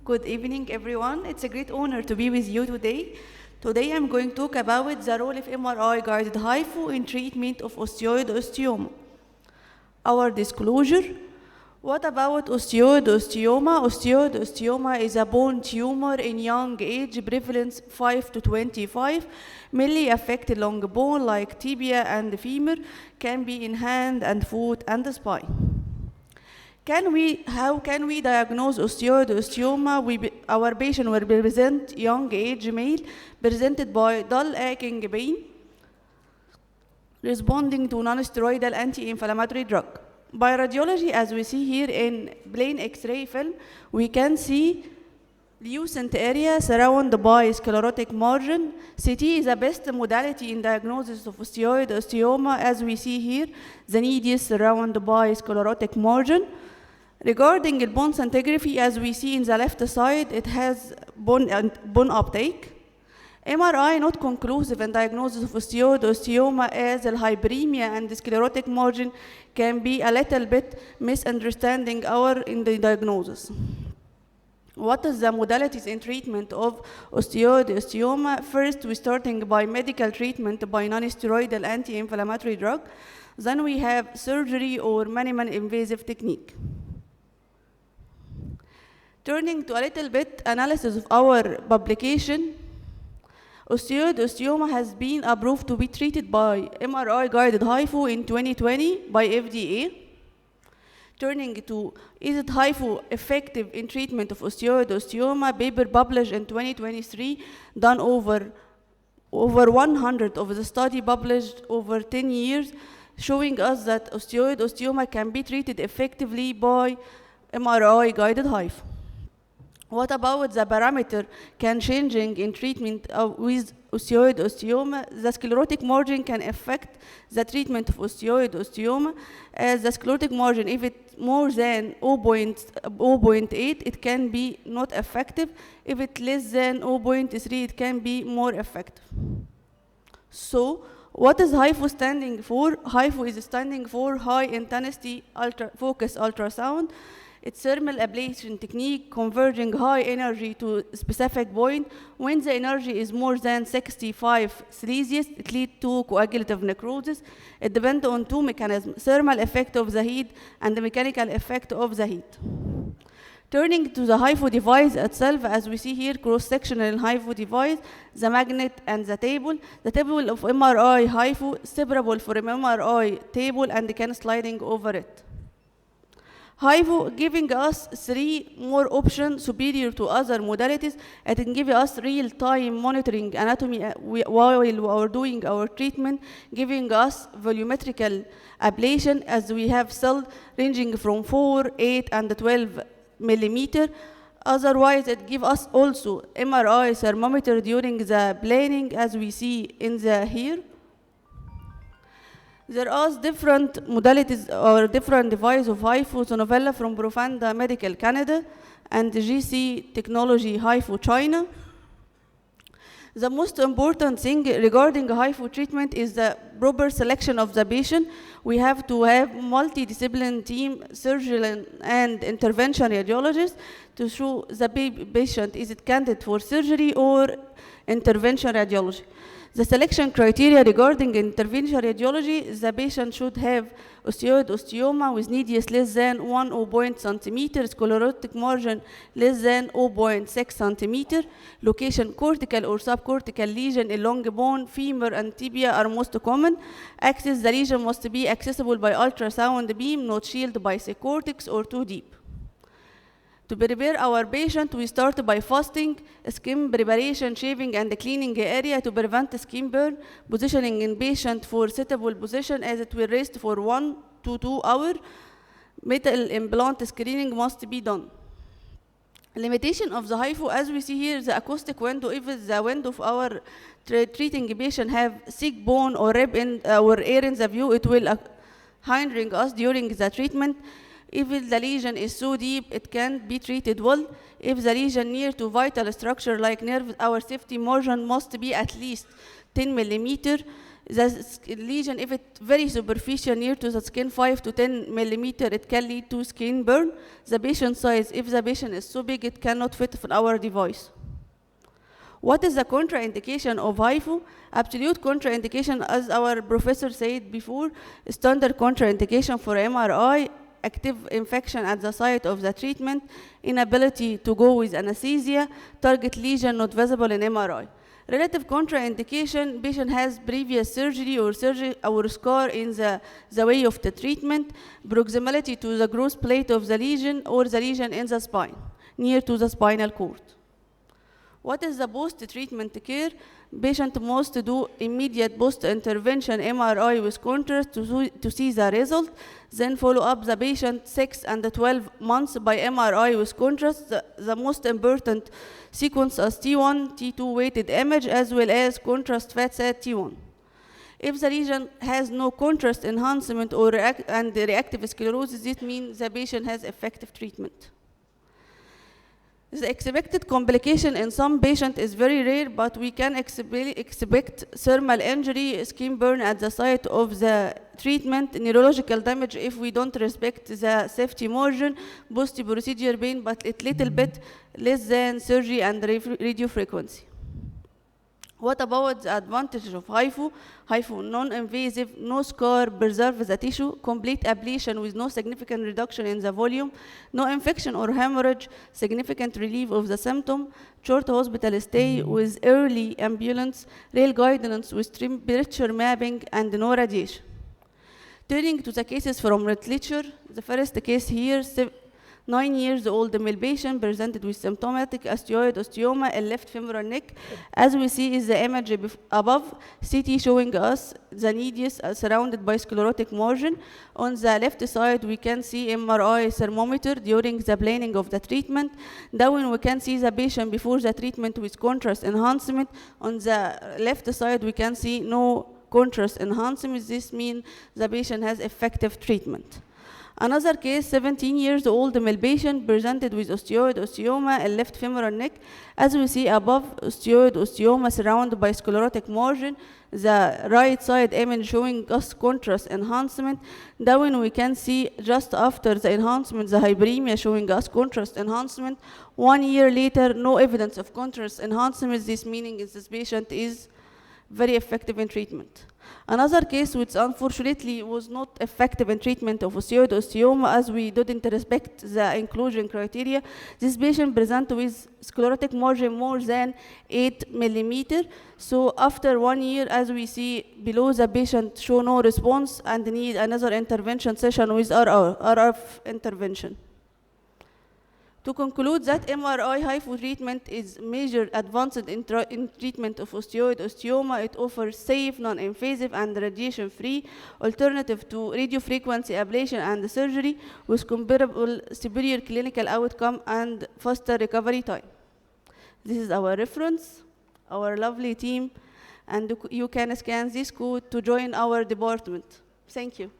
Good evening, everyone. It's a great honor to be with you today. Today I'm going to talk about the role of MRI-guided HIFU in treatment of osteoid osteoma. Our disclosure. What about osteoid osteoma? Osteoid osteoma is a bone tumor in young age, prevalence 5 to 25, mainly affect long bone like tibia and femur, can be in hand and foot and the spine. How can we diagnose osteoid osteoma? Our patient will present young age male, presented by dull aching pain, responding to non-steroidal anti-inflammatory drug. By radiology, as we see here in plain X-ray film, we can see lucent area surrounded by sclerotic margin. CT is the best modality in diagnosis of osteoid osteoma. As we see here, the need is surrounded by sclerotic margin. Regarding the bone scintigraphy, as we see in the left side, it has bone uptake. MRI not conclusive in diagnosis of osteoid osteoma, as the hyperemia and the sclerotic margin can be a little bit misunderstanding in the diagnosis. What is the modalities in treatment of osteoid osteoma? First, we're starting by medical treatment by non-steroidal anti-inflammatory drug. Then we have surgery or minimally invasive technique. Turning to a little bit analysis of our publication, osteoid osteoma has been approved to be treated by MRI-guided HIFU in 2020 by FDA. Turning to, is it HIFU effective in treatment of osteoid osteoma? Paper published in 2023, done over 100 of the study published over 10 years, showing us that osteoid osteoma can be treated effectively by MRI-guided HIFU. What about the parameter can changing in treatment with osteoid osteoma? The sclerotic margin can affect the treatment of osteoid osteoma. As the sclerotic margin, if it's more than 0.8, it can be not effective. If it's less than 0.3, it can be more effective. So, what is HIFU standing for? HIFU is standing for high intensity focus ultrasound. It's thermal ablation technique converging high energy to a specific point. When the energy is more than 65 Celsius, it leads to coagulative necrosis. It depends on two mechanisms, thermal effect of the heat and the mechanical effect of the heat. Turning to the HIFU device itself, as we see here, cross-sectional HIFU device, the magnet and the table. The table of MRI HIFU is separable from MRI table and can sliding over it. HIFU giving us 3 more options superior to other modalities. It can give us real-time monitoring anatomy while we are doing our treatment, giving us volumetrical ablation as we have cells ranging from 4, 8, and 12 millimeter. Otherwise, it gives us also MRI thermometer during the planing, as we see in the here. There are different modalities or different devices of HIFU, Sonovella from Profanda Medical Canada and GC Technology HIFU China. The most important thing regarding HIFU treatment is the proper selection of the patient. We have to have multidisciplinary team, surgeon and intervention radiologist to show the patient is it candidate for surgery or intervention radiology. The selection criteria regarding intervention radiology, the patient should have osteoid osteoma with needles less than 1 cm, sclerotic margin less than 0.6 cm, location cortical or subcortical lesion along bone, femur, and tibia are most common. The lesion must be accessible by ultrasound beam, not shielded by cortex or too deep. To prepare our patient, we start by fasting, skin preparation, shaving, and cleaning the area to prevent skin burn, positioning in patient for suitable position as it will rest for 1 to 2 hours. Metal implant screening must be done. Limitation of the HIFU, as we see here, the acoustic window, if the window of our treating patient have thick bone or rib or air in the view, it will hindering us during the treatment. If the lesion is so deep, it can't be treated well. If the lesion near to vital structure like nerve, our safety margin must be at least 10 millimeter. lesion, if it's very superficial near to the skin, 5 to 10 millimeter, it can lead to skin burn. The patient size, if the patient is so big, it cannot fit in our device. What is the contraindication of HIFU? Absolute contraindication, as our professor said before, standard contraindication for MRI, active infection at the site of the treatment, inability to go with anesthesia, target lesion not visible in MRI. Relative contraindication, patient has previous surgery or scar in the way of the treatment, proximity to the growth plate of the lesion or the lesion in the spine, near to the spinal cord. What is the post-treatment care? Patient must do immediate post-intervention MRI with contrast to see the result, then follow up the patient 6 and 12 months by MRI with contrast. The most important sequence is T1, T2 weighted image, as well as contrast fat at T1. If the lesion has no contrast enhancement or reactive sclerosis, this means the patient has effective treatment. The expected complication in some patients is very rare, but we can expect thermal injury, skin burn at the site of the treatment, neurological damage if we don't respect the safety margin, post-procedure pain, but a little bit less than surgery and radio frequency. What about the advantage of HIFU? HIFU, non-invasive, no scar, preserve the tissue, complete ablation with no significant reduction in the volume, no infection or hemorrhage, significant relief of the symptom, short hospital stay with early ambulance, rail guidance with temperature mapping, and no radiation. Turning to the cases from literature, the first case here, 9-year-old male patient presented with symptomatic osteoid osteoma in left femoral neck. As we see is the image above, CT showing us the needles surrounded by sclerotic margin. On the left side, we can see MRI thermometer during the planning of the treatment. Down we can see the patient before the treatment with contrast enhancement. On the left side, we can see no contrast enhancement. This means the patient has effective treatment. Another case, 17-year-old male patient presented with osteoid osteoma in left femoral neck. As we see above, osteoid osteoma surrounded by sclerotic margin. The right side image showing us contrast enhancement. Down we can see just after the enhancement, the hyperemia showing us contrast enhancement. 1 year later, no evidence of contrast enhancement. This meaning is this patient is very effective in treatment. Another case which unfortunately was not effective in treatment of osteoid osteoma as we didn't respect the inclusion criteria. This patient presented with sclerotic margin more than 8 millimeter. So after 1 year, as we see below, the patient show no response and need another intervention session with RF intervention. To conclude that MRI HIFU treatment is major advanced in treatment of osteoid osteoma. It offers safe, non-invasive, and radiation-free alternative to radiofrequency ablation and surgery with comparable superior clinical outcome and faster recovery time. This is our reference, our lovely team, and you can scan this code to join our department. Thank you.